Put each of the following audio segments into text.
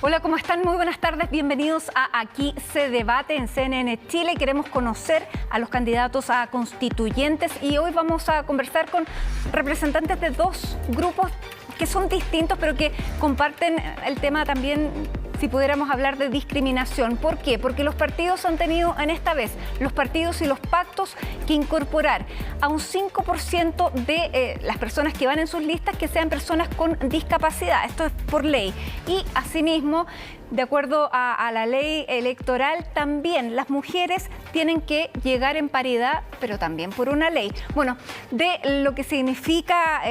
Hola, ¿cómo están? Muy buenas tardes. Bienvenidos a Aquí se debate en CNN Chile. Queremos conocer a los candidatos a constituyentes y hoy vamos a conversar con representantes de dos grupos que son distintos, pero que comparten el tema también, si pudiéramos hablar de discriminación. ¿Por qué? Porque los partidos han tenido en esta vez, los partidos y los pactos, que incorporar a un 5% de las personas que van en sus listas que sean personas con discapacidad. Esto es por ley. Y asimismo, de acuerdo a la ley electoral, también las mujeres tienen que llegar en paridad, pero también por una ley. Bueno, de lo que significa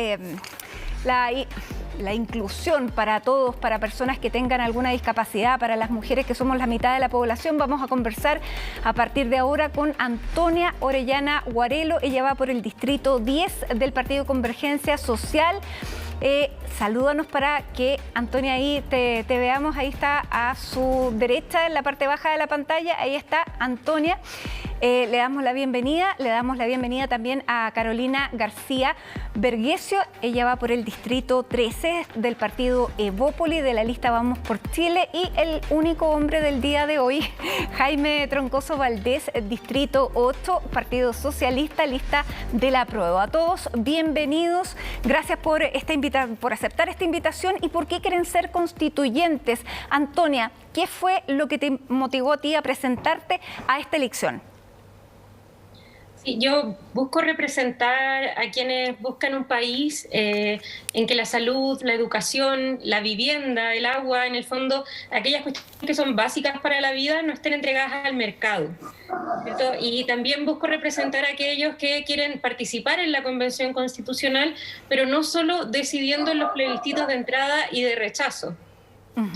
la inclusión para todos, para personas que tengan alguna discapacidad, para las mujeres que somos la mitad de la población, vamos a conversar a partir de ahora con Antonia Orellana Guarelo. Ella va por el distrito 10 del Partido Convergencia Social. Salúdanos para que, Antonia, ahí te veamos. Ahí está a su derecha, en la parte baja de la pantalla, ahí está Antonia. Le damos la bienvenida también a Carolina García Vergesio. Ella va por el distrito 13 del partido Evópoli, de la lista Vamos por Chile. Y el único hombre del día de hoy, Jaime Troncoso Valdés, distrito 8, Partido Socialista, lista de la Apruebo. A todos, bienvenidos. Gracias por aceptar esta invitación. ¿Y por qué quieren ser constituyentes? Antonia, ¿qué fue lo que te motivó a ti a presentarte a esta elección? Yo busco representar a quienes buscan un país en que la salud, la educación, la vivienda, el agua, en el fondo, aquellas cuestiones que son básicas para la vida no estén entregadas al mercado, ¿cierto? Y también busco representar a aquellos que quieren participar en la Convención Constitucional, pero no solo decidiendo en los plebiscitos de entrada y de rechazo,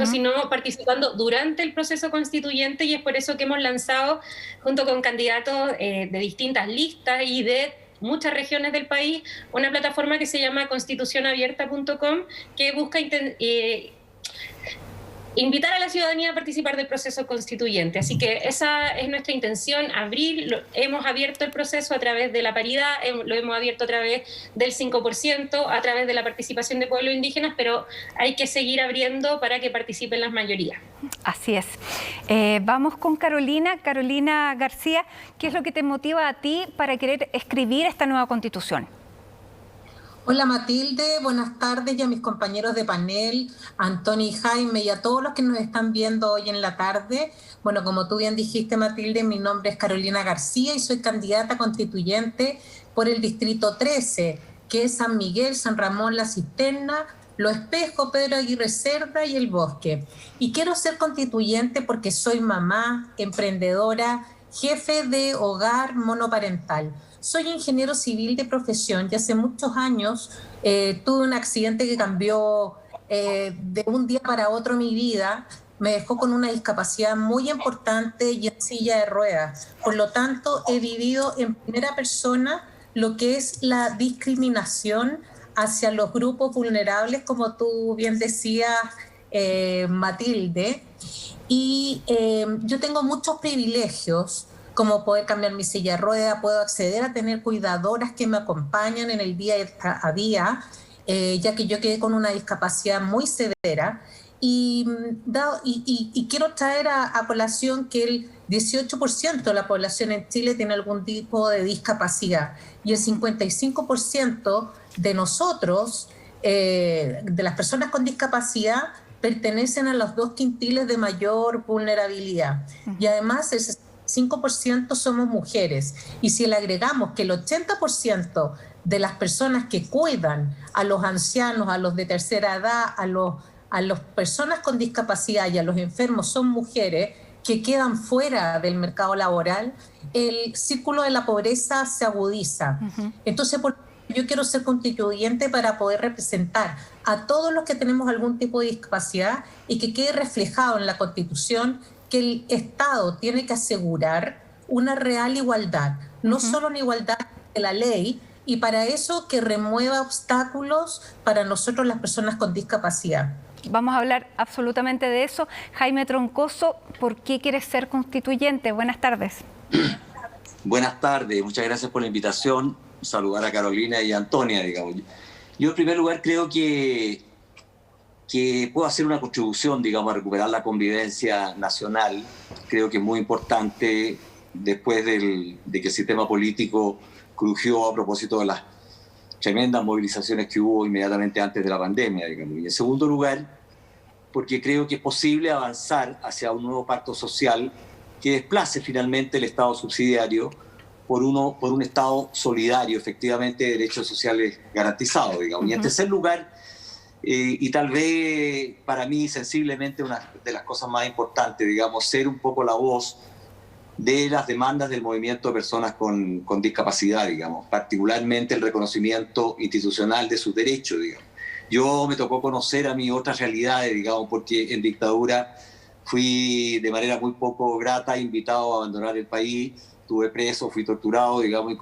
sino participando durante el proceso constituyente, y es por eso que hemos lanzado, junto con candidatos de distintas listas y de muchas regiones del país, una plataforma que se llama constitucionabierta.com, que busca invitar a la ciudadanía a participar del proceso constituyente. Así que esa es nuestra intención, hemos abierto el proceso a través de la paridad, lo hemos abierto a través del 5%, a través de la participación de pueblos indígenas, pero hay que seguir abriendo para que participen las mayorías. Así es. Vamos con Carolina García. ¿Qué es lo que te motiva a ti para querer escribir esta nueva Constitución? Hola Matilde, buenas tardes, y a mis compañeros de panel, Antonio y Jaime, y a todos los que nos están viendo hoy en la tarde. Bueno, como tú bien dijiste, Matilde, mi nombre es Carolina García y soy candidata constituyente por el distrito 13, que es San Miguel, San Ramón, La Cisterna, Los Espejos, Pedro Aguirre Cerda y El Bosque. Y quiero ser constituyente porque soy mamá, emprendedora, jefe de hogar monoparental. Soy ingeniero civil de profesión y hace muchos años tuve un accidente que cambió de un día para otro mi vida. Me dejó con una discapacidad muy importante y en silla de ruedas. Por lo tanto, he vivido en primera persona lo que es la discriminación hacia los grupos vulnerables, como tú bien decías, Matilde. Y yo tengo muchos privilegios, como poder cambiar mi silla de ruedas, puedo acceder a tener cuidadoras que me acompañan en el día a día, ya que yo quedé con una discapacidad muy severa. Y quiero traer a colación que el 18% de la población en Chile tiene algún tipo de discapacidad y el 55% de nosotros, de las personas con discapacidad, pertenecen a los 2 quintiles de mayor vulnerabilidad. Y además el 5% somos mujeres, y si le agregamos que el 80% de las personas que cuidan a los ancianos, a los de tercera edad, a las personas con discapacidad y a los enfermos son mujeres que quedan fuera del mercado laboral, el círculo de la pobreza se agudiza. Entonces, yo quiero ser constituyente para poder representar a todos los que tenemos algún tipo de discapacidad y que quede reflejado en la Constitución que el Estado tiene que asegurar una real igualdad, no solo una igualdad de la ley, y para eso que remueva obstáculos para nosotros las personas con discapacidad. Vamos a hablar absolutamente de eso. Jaime Troncoso, ¿por qué quieres ser constituyente? Buenas tardes. Buenas tardes, muchas gracias por la invitación. Saludar a Carolina y a Antonia, digamos. Yo en primer lugar creo que que puedo hacer una contribución, digamos, a recuperar la convivencia nacional. Creo que es muy importante después de que el sistema político crujió a propósito de las tremendas movilizaciones que hubo inmediatamente antes de la pandemia, digamos. Y en segundo lugar, porque creo que es posible avanzar hacia un nuevo pacto social que desplace finalmente el Estado subsidiario por un Estado solidario, efectivamente, de derechos sociales garantizados, digamos. Y en tercer lugar, y tal vez para mí sensiblemente una de las cosas más importantes, digamos, ser un poco la voz de las demandas del movimiento de personas con discapacidad, digamos, particularmente el reconocimiento institucional de sus derechos, digamos. Yo me tocó conocer a mí otras realidades, digamos, porque en dictadura fui de manera muy poco grata invitado a abandonar el país, estuve preso, fui torturado, digamos,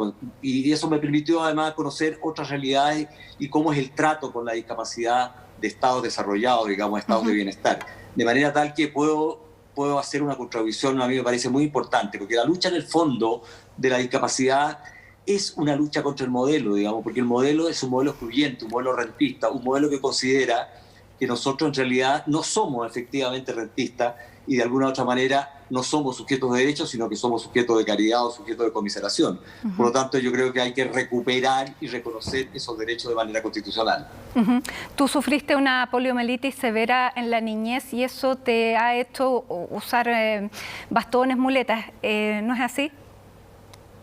y eso me permitió además conocer otras realidades y cómo es el trato con la discapacidad de estados desarrollados, digamos, estados de bienestar. De manera tal que puedo hacer una contribución, a mí me parece muy importante, porque la lucha en el fondo de la discapacidad es una lucha contra el modelo, digamos, porque el modelo es un modelo excluyente, un modelo rentista, un modelo que considera que nosotros en realidad no somos efectivamente rentistas y de alguna u otra manera no somos sujetos de derechos, sino que somos sujetos de caridad o sujetos de conmiseración. Por lo tanto, yo creo que hay que recuperar y reconocer esos derechos de manera constitucional. Tú sufriste una poliomielitis severa en la niñez y eso te ha hecho usar bastones, muletas. ¿No es así?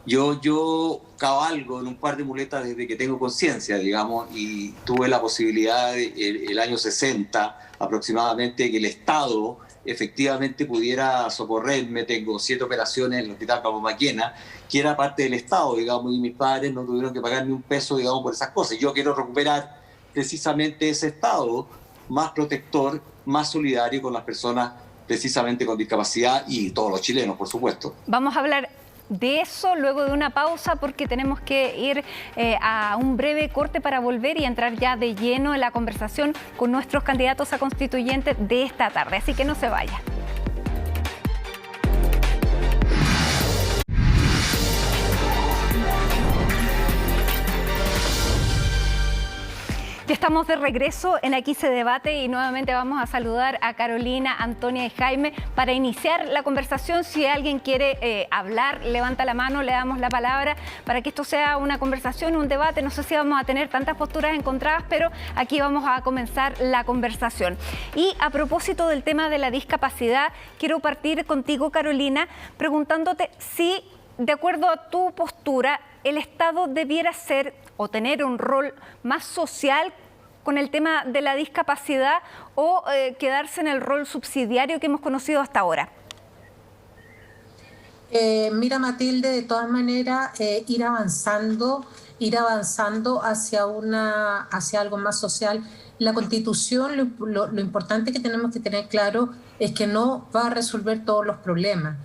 Yo cabalgo en un par de muletas desde que tengo conciencia, digamos, y tuve la posibilidad el año 60 aproximadamente que el Estado efectivamente pudiera socorrerme. Tengo 7 operaciones en el Hospital Pablo Maquena, que era parte del Estado, digamos, y mis padres no tuvieron que pagar ni un peso, digamos, por esas cosas. Yo quiero recuperar precisamente ese Estado más protector, más solidario con las personas precisamente con discapacidad y todos los chilenos, por supuesto. Vamos a hablar de eso luego de una pausa porque tenemos que ir a un breve corte para volver y entrar ya de lleno en la conversación con nuestros candidatos a constituyente de esta tarde, así que no se vaya. Ya estamos de regreso en Aquí se debate y nuevamente vamos a saludar a Carolina, Antonia y Jaime para iniciar la conversación. Si alguien quiere hablar, levanta la mano, le damos la palabra para que esto sea una conversación, un debate. No sé si vamos a tener tantas posturas encontradas, pero aquí vamos a comenzar la conversación. Y a propósito del tema de la discapacidad, quiero partir contigo, Carolina, preguntándote si, de acuerdo a tu postura, el Estado debiera ser o tener un rol más social con el tema de la discapacidad o quedarse en el rol subsidiario que hemos conocido hasta ahora. Mira, Matilde, de todas maneras, ir avanzando hacia algo más social. La Constitución, lo importante que tenemos que tener claro es que no va a resolver todos los problemas.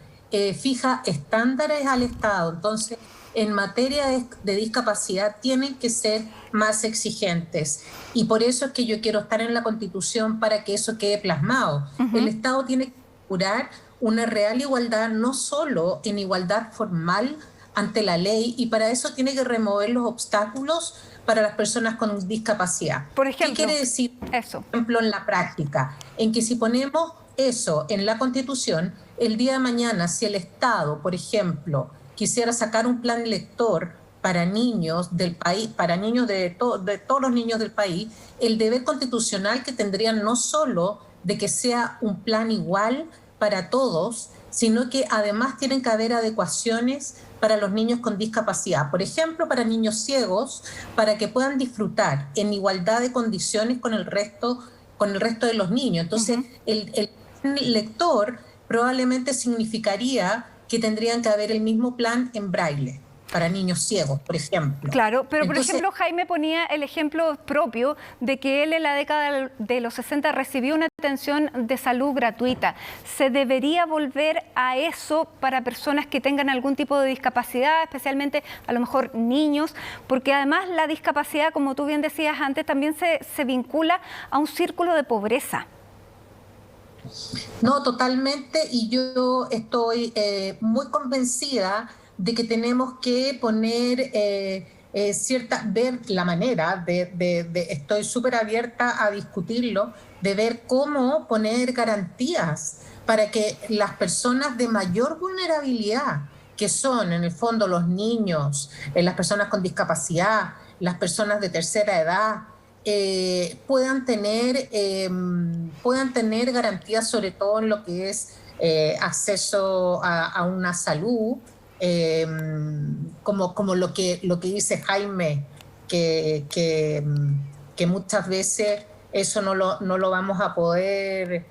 Fija estándares al Estado, entonces en materia de discapacidad tienen que ser más exigentes y por eso es que yo quiero estar en la Constitución para que eso quede plasmado. El Estado tiene que procurar una real igualdad, no solo en igualdad formal ante la ley, y para eso tiene que remover los obstáculos para las personas con discapacidad. Por ejemplo, ¿qué quiere decir eso? Por ejemplo, en la práctica, en que si ponemos eso en la Constitución, el día de mañana, si el Estado, por ejemplo, quisiera sacar un plan lector para niños del país, para niños de todos los niños del país, el deber constitucional que tendrían no solo de que sea un plan igual para todos, sino que además tienen que haber adecuaciones para los niños con discapacidad. Por ejemplo, para niños ciegos, para que puedan disfrutar en igualdad de condiciones con el resto de los niños. Entonces, el lector probablemente significaría que tendrían que haber el mismo plan en braille para niños ciegos, por ejemplo. Claro, pero entonces, por ejemplo, Jaime ponía el ejemplo propio de que él en la década de los 60 recibió una atención de salud gratuita. ¿Se debería volver a eso para personas que tengan algún tipo de discapacidad, especialmente a lo mejor niños? Porque además la discapacidad, como tú bien decías antes, también se vincula a un círculo de pobreza. No, totalmente, y yo estoy muy convencida de que tenemos que poner ver la manera estoy súper abierta a discutirlo, de ver cómo poner garantías para que las personas de mayor vulnerabilidad, que son en el fondo los niños, las personas con discapacidad, las personas de tercera edad, puedan tener garantías, sobre todo en lo que es acceso a una salud, como lo que dice Jaime, que muchas veces eso no lo vamos a poder,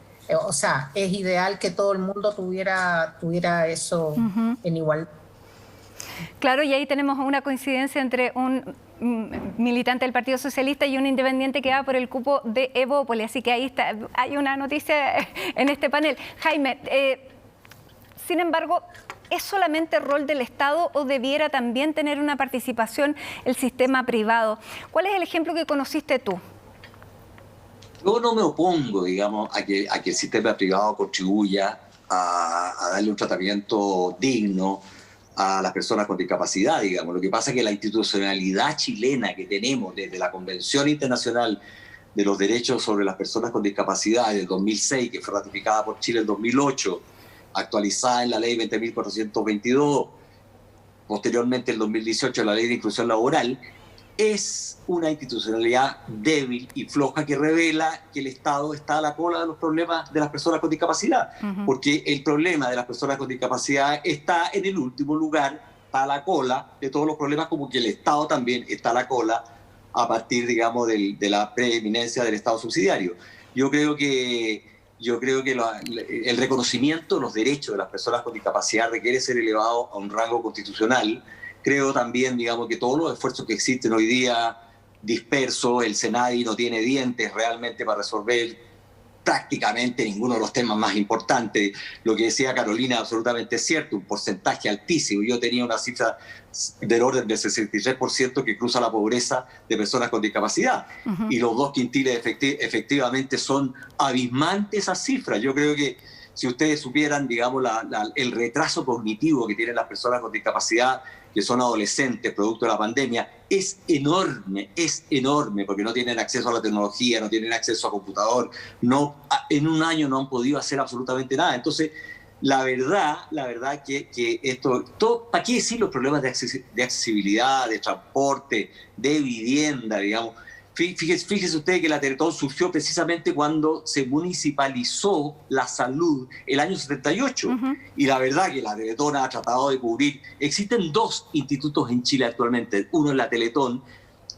o sea, es ideal que todo el mundo tuviera eso en igualdad. Claro, y ahí tenemos una coincidencia entre un militante del Partido Socialista y un independiente que va por el cupo de Evópolis, así que ahí está, hay una noticia en este panel. Jaime, sin embargo, ¿es solamente rol del Estado o debiera también tener una participación el sistema privado? ¿Cuál es el ejemplo que conociste tú? Yo no me opongo, digamos, a que el sistema privado contribuya a darle un tratamiento digno a las personas con discapacidad, digamos. Lo que pasa es que la institucionalidad chilena que tenemos desde la Convención Internacional de los Derechos sobre las Personas con Discapacidad del 2006, que fue ratificada por Chile en 2008, actualizada en la Ley 20.422, posteriormente en 2018 la Ley de Inclusión Laboral, es una institucionalidad débil y floja que revela que el Estado está a la cola de los problemas de las personas con discapacidad, porque el problema de las personas con discapacidad está en el último lugar, está a la cola de todos los problemas, como que el Estado también está a la cola a partir, digamos, de la preeminencia del Estado subsidiario. Yo creo que el reconocimiento de los derechos de las personas con discapacidad requiere ser elevado a un rango constitucional. Creo también, digamos, que todos los esfuerzos que existen hoy día dispersos, el SENADI no tiene dientes realmente para resolver prácticamente ninguno de los temas más importantes. Lo que decía Carolina es absolutamente cierto, un porcentaje altísimo. Yo tenía una cifra del orden del 63% que cruza la pobreza de personas con discapacidad. Y los 2 quintiles efectivamente son abismantes esas cifras. Yo creo que si ustedes supieran, digamos, el retraso cognitivo que tienen las personas con discapacidad, que son adolescentes producto de la pandemia, es enorme, porque no tienen acceso a la tecnología, no tienen acceso a computador, en un año no han podido hacer absolutamente nada. Entonces, la verdad que esto, ¿para qué decir los problemas de accesibilidad, de transporte, de vivienda, digamos? Fíjese usted que la Teletón surgió precisamente cuando se municipalizó la salud el año 78. Y la verdad que la Teletón ha tratado de cubrir. Existen 2 institutos en Chile actualmente. Uno es la Teletón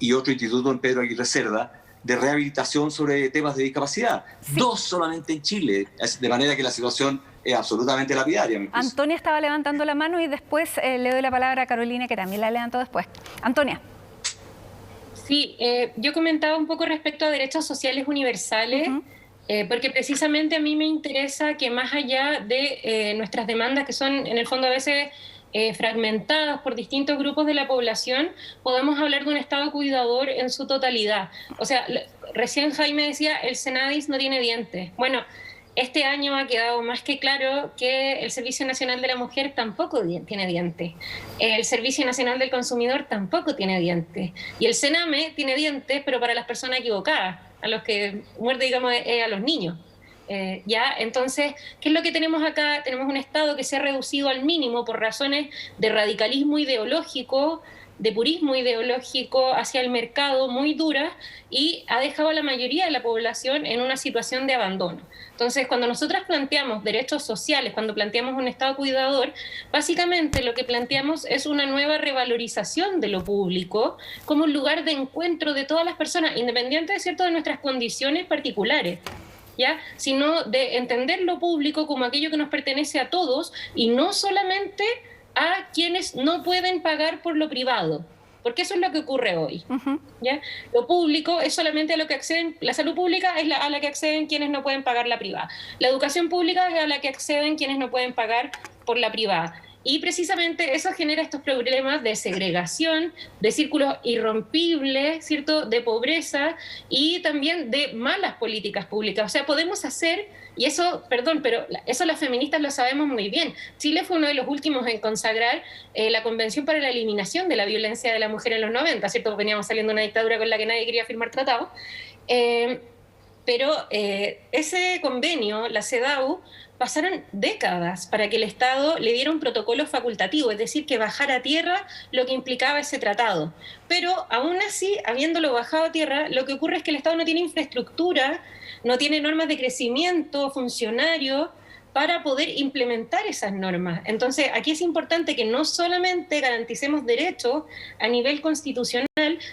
y otro instituto en Pedro Aguirre Cerda de rehabilitación sobre temas de discapacidad. Sí. 2 solamente en Chile. De manera que la situación es absolutamente lapidaria. Antonia estaba levantando la mano y después le doy la palabra a Carolina, que también la levantó después. Antonia. Sí, yo comentaba un poco respecto a derechos sociales universales, porque precisamente a mí me interesa que más allá de nuestras demandas, que son en el fondo a veces fragmentadas por distintos grupos de la población, podamos hablar de un Estado cuidador en su totalidad. O sea, recién Jaime decía, el SENADIS no tiene dientes. Bueno, este año ha quedado más que claro que el Servicio Nacional de la Mujer tampoco tiene dientes. El Servicio Nacional del Consumidor tampoco tiene dientes. Y el CENAME tiene dientes, pero para las personas equivocadas, a los que muerde, digamos, a los niños. ¿Ya? Entonces, ¿qué es lo que tenemos acá? Tenemos un Estado que se ha reducido al mínimo por razones de radicalismo ideológico, de purismo ideológico hacia el mercado muy dura, y ha dejado a la mayoría de la población en una situación de abandono. Entonces, cuando nosotras planteamos derechos sociales, cuando planteamos un Estado cuidador, básicamente lo que planteamos es una nueva revalorización de lo público como un lugar de encuentro de todas las personas, independiente, ¿cierto?, de nuestras condiciones particulares, ¿ya? Sino de entender lo público como aquello que nos pertenece a todos y no solamente a quienes no pueden pagar por lo privado, porque eso es lo que ocurre hoy. ¿Ya? Lo público es solamente a lo que acceden, la salud pública es a la que acceden quienes no pueden pagar la privada, la educación pública es a la que acceden quienes no pueden pagar por la privada, Y precisamente eso genera estos problemas de segregación, de círculos irrompibles, ¿cierto?, de pobreza y también de malas políticas públicas. O sea, podemos hacer, y eso, perdón, pero eso las feministas lo sabemos muy bien. Chile fue uno de los últimos en consagrar la Convención para la Eliminación de la Violencia de la Mujer en los 90, ¿cierto? Veníamos saliendo de una dictadura con la que nadie quería firmar tratados. Pero ese convenio, la CEDAW, pasaron décadas para que el Estado le diera un protocolo facultativo, es decir, que bajara a tierra lo que implicaba ese tratado. Pero aún así, habiéndolo bajado a tierra, lo que ocurre es que el Estado no tiene infraestructura, no tiene normas de crecimiento, funcionarios, para poder implementar esas normas. Entonces, aquí es importante que no solamente garanticemos derechos a nivel constitucional,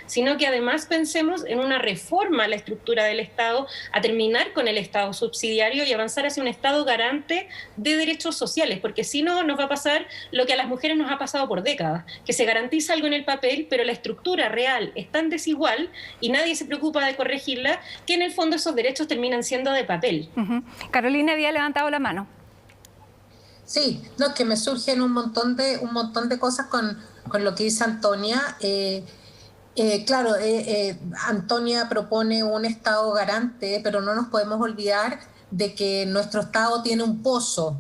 sino que además pensemos en una reforma a la estructura del Estado, a terminar con el Estado subsidiario y avanzar hacia un Estado garante de derechos sociales, porque si no, nos va a pasar lo que a las mujeres nos ha pasado por décadas, que se garantiza algo en el papel, pero la estructura real es tan desigual y nadie se preocupa de corregirla, que en el fondo esos derechos terminan siendo de papel. Carolina había levantado la mano. Sí, no, que me surgen un montón de cosas con lo que dice Antonia. Claro, Antonia propone un Estado garante, pero no nos podemos olvidar de que nuestro Estado tiene un pozo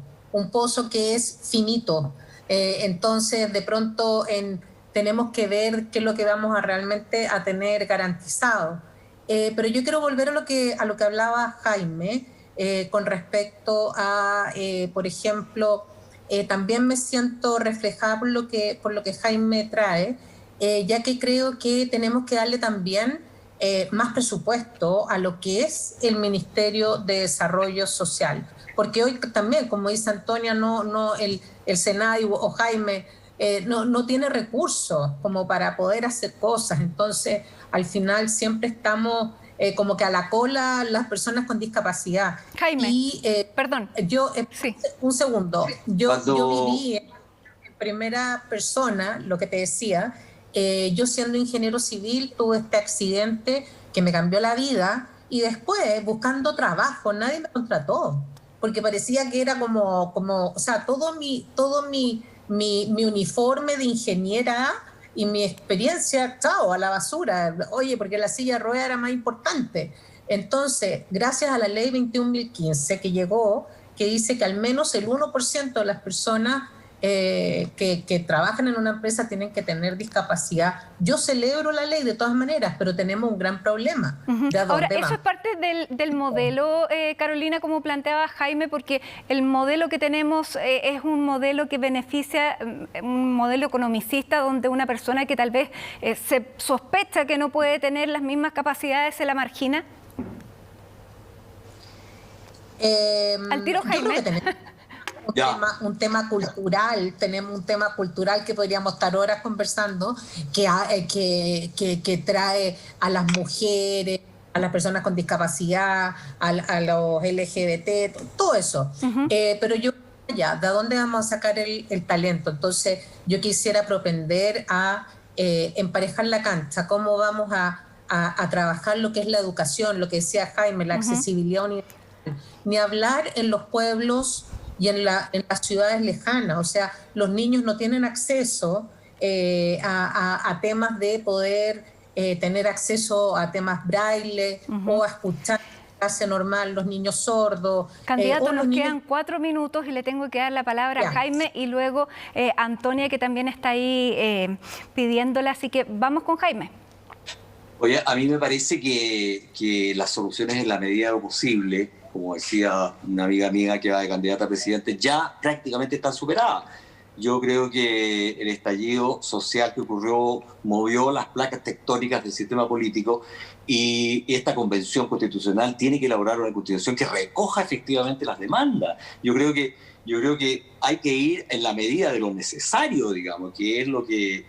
que es finito. Entonces, de pronto tenemos que ver qué es lo que vamos a realmente a tener garantizado. Pero yo quiero volver a lo que hablaba Jaime. Con respecto a, por ejemplo, también me siento reflejada por lo que Jaime trae, ya que creo que tenemos que darle también más presupuesto a lo que es el Ministerio de Desarrollo Social. Porque hoy también, como dice Antonia, el Senado o Jaime no tiene recursos como para poder hacer cosas. Entonces, al final siempre estamos como que a la cola las personas con discapacidad. Jaime, y, perdón. Sí. Un segundo. Yo viví en primera persona, lo que te decía, yo siendo ingeniero civil tuve este accidente que me cambió la vida y después, buscando trabajo, nadie me contrató, porque parecía que era como o sea, todo mi uniforme de ingeniera y mi experiencia, chao, a la basura. Oye, porque la silla de ruedas era más importante. Entonces, gracias a la ley 21.015 que llegó, que dice que al menos el 1% de las personas que trabajan en una empresa tienen que tener discapacidad. Yo celebro la ley de todas maneras, pero tenemos un gran problema. Ahora, eso es parte del modelo, Carolina, como planteaba Jaime, porque el modelo que tenemos es un modelo que beneficia, un modelo economicista, donde una persona que tal vez se sospecha que no puede tener las mismas capacidades se la margina. Al tiro, Jaime. Un tema cultural, tenemos un tema cultural que podríamos estar horas conversando, que trae a las mujeres, a las personas con discapacidad, a los LGBT, todo eso. Pero yo, ¿de dónde vamos a sacar el talento? Entonces, yo quisiera propender a emparejar la cancha, cómo vamos a trabajar lo que es la educación, lo que decía Jaime, la accesibilidad universal, ni hablar en los pueblos y en las ciudades lejanas. O sea, los niños no tienen acceso a temas de poder tener acceso a temas braille o a escuchar clase normal, los niños sordos. Candidato, nos quedan 4 minutos y le tengo que dar la palabra a Jaime y luego Antonia, que también está ahí pidiéndola, así que vamos con Jaime. Oye, a mí me parece que las soluciones en la medida de lo posible, como decía una amiga mía que va de candidata a presidente, ya prácticamente están superadas. Yo creo que el estallido social que ocurrió movió las placas tectónicas del sistema político y esta convención constitucional tiene que elaborar una constitución que recoja efectivamente las demandas. Yo creo que hay que ir en la medida de lo necesario, digamos, que es lo que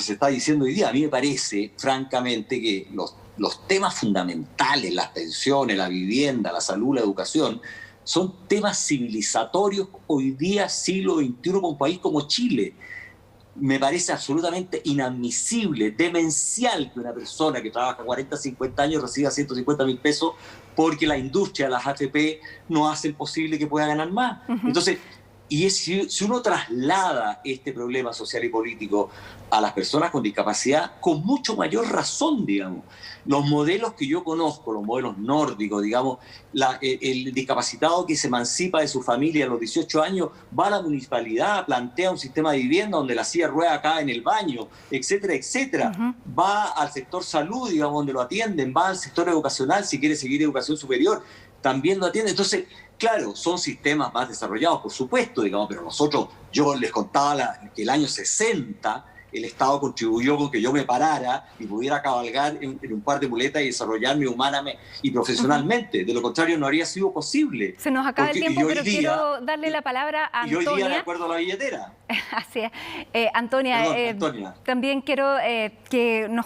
se está diciendo hoy día. A mí me parece, francamente, que los temas fundamentales, las pensiones, la vivienda, la salud, la educación, son temas civilizatorios hoy día, siglo XXI, para un país como Chile. Me parece absolutamente inadmisible, demencial que una persona que trabaja 40, 50 años reciba 150.000 pesos porque la industria, las AFP, no hacen posible que pueda ganar más. Entonces, Y si uno traslada este problema social y político a las personas con discapacidad, con mucho mayor razón, digamos. Los modelos que yo conozco, los modelos nórdicos, digamos, el discapacitado que se emancipa de su familia a los 18 años va a la municipalidad, plantea un sistema de vivienda donde la silla de ruedas cae en el baño, etcétera, etcétera. Va al sector salud, digamos, donde lo atienden, va al sector educacional, si quiere seguir educación superior, también lo atienden. Entonces, claro, son sistemas más desarrollados, por supuesto, digamos, pero nosotros, yo les contaba que el año 60 el Estado contribuyó con que yo me parara y pudiera cabalgar en un par de muletas y desarrollarme humanamente y profesionalmente. De lo contrario, no habría sido posible. Se nos acaba el tiempo, pero quiero darle la palabra a Antonia. Y hoy día, de acuerdo a la billetera. Así es. Antonia, Perdón, Antonia, también quiero que nos...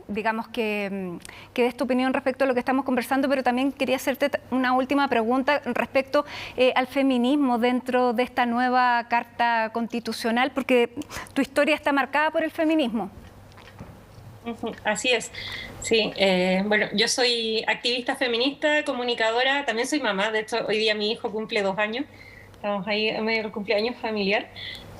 digamos que des tu opinión respecto a lo que estamos conversando, pero también quería hacerte una última pregunta respecto al feminismo dentro de esta nueva Carta Constitucional, porque tu historia está marcada por el feminismo. Así es, sí. Bueno, yo soy activista feminista, comunicadora, también soy mamá, de hecho hoy día mi hijo cumple 2 años, estamos ahí en medio del cumpleaños familiar.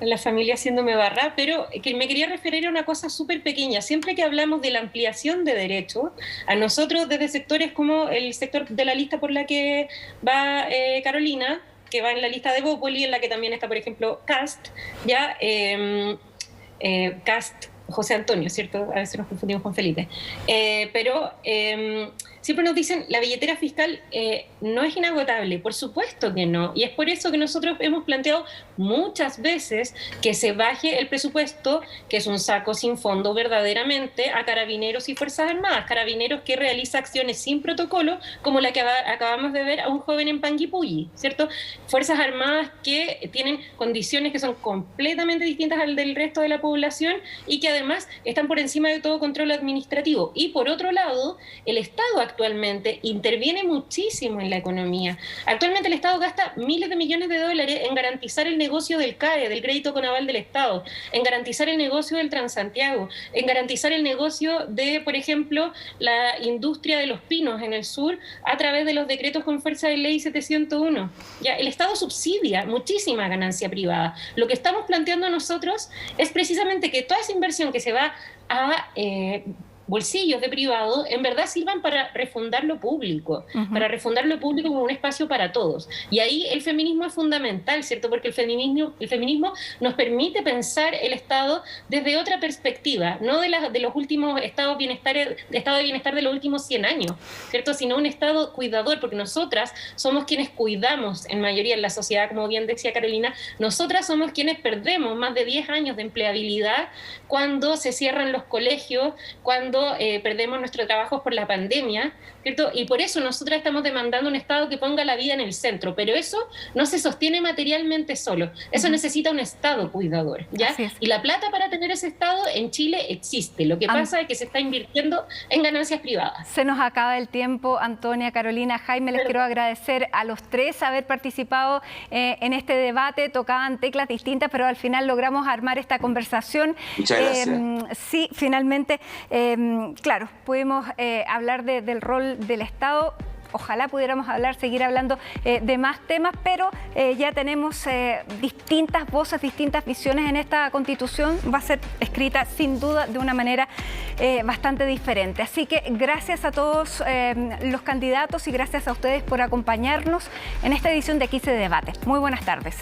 La familia haciéndome barra, pero que me quería referir a una cosa súper pequeña. Siempre que hablamos de la ampliación de derechos, a nosotros desde sectores como el sector de la lista por la que va Carolina, que va en la lista de Bópoli, en la que también está, por ejemplo, Cast, ya Cast, José Antonio, ¿cierto? A veces nos confundimos con Felipe. Pero siempre nos dicen, la billetera fiscal no es inagotable. Por supuesto que no. Y es por eso que nosotros hemos planteado muchas veces que se baje el presupuesto, que es un saco sin fondo verdaderamente, a Carabineros y Fuerzas Armadas. Carabineros que realiza acciones sin protocolo, como la que acabamos de ver a un joven en Panguipulli, ¿cierto? Fuerzas Armadas que tienen condiciones que son completamente distintas al del resto de la población y que además están por encima de todo control administrativo. Y por otro lado, el Estado actualmente interviene muchísimo en la economía. Actualmente el Estado gasta miles de millones de dólares en garantizar el negocio del CAE, del crédito con aval del Estado, en garantizar el negocio del Transantiago, en garantizar el negocio de, por ejemplo, la industria de los pinos en el sur a través de los decretos con fuerza de ley 701. Ya, el Estado subsidia muchísima ganancia privada. Lo que estamos planteando nosotros es precisamente que toda esa inversión que se va a bolsillos de privado, en verdad sirvan para refundar lo público, para refundar lo público como un espacio para todos. Y ahí el feminismo es fundamental, ¿cierto? Porque el feminismo nos permite pensar el Estado desde otra perspectiva, no de los últimos estado de bienestar de los últimos 100 años, ¿cierto? Sino un Estado cuidador, porque nosotras somos quienes cuidamos en mayoría en la sociedad, como bien decía Carolina, nosotras somos quienes perdemos más de 10 años de empleabilidad cuando se cierran los colegios, cuando perdemos nuestro trabajo por la pandemia, ¿cierto? Y por eso nosotros estamos demandando un Estado que ponga la vida en el centro, pero eso no se sostiene materialmente solo, eso necesita un Estado cuidador, ¿ya? Y la plata para tener ese Estado en Chile existe, lo que pasa es que se está invirtiendo en ganancias privadas. Se nos acaba el tiempo, Antonia, Carolina, Jaime, les quiero agradecer a los tres haber participado en este debate, tocaban teclas distintas, pero al final logramos armar esta conversación. Muchas gracias. Sí, finalmente, claro, pudimos hablar del rol del Estado. Ojalá pudiéramos seguir hablando de más temas, pero ya tenemos distintas voces, distintas visiones en esta Constitución. Va a ser escrita sin duda de una manera bastante diferente. Así que gracias a todos los candidatos y gracias a ustedes por acompañarnos en esta edición de Aquí se debate. Muy buenas tardes.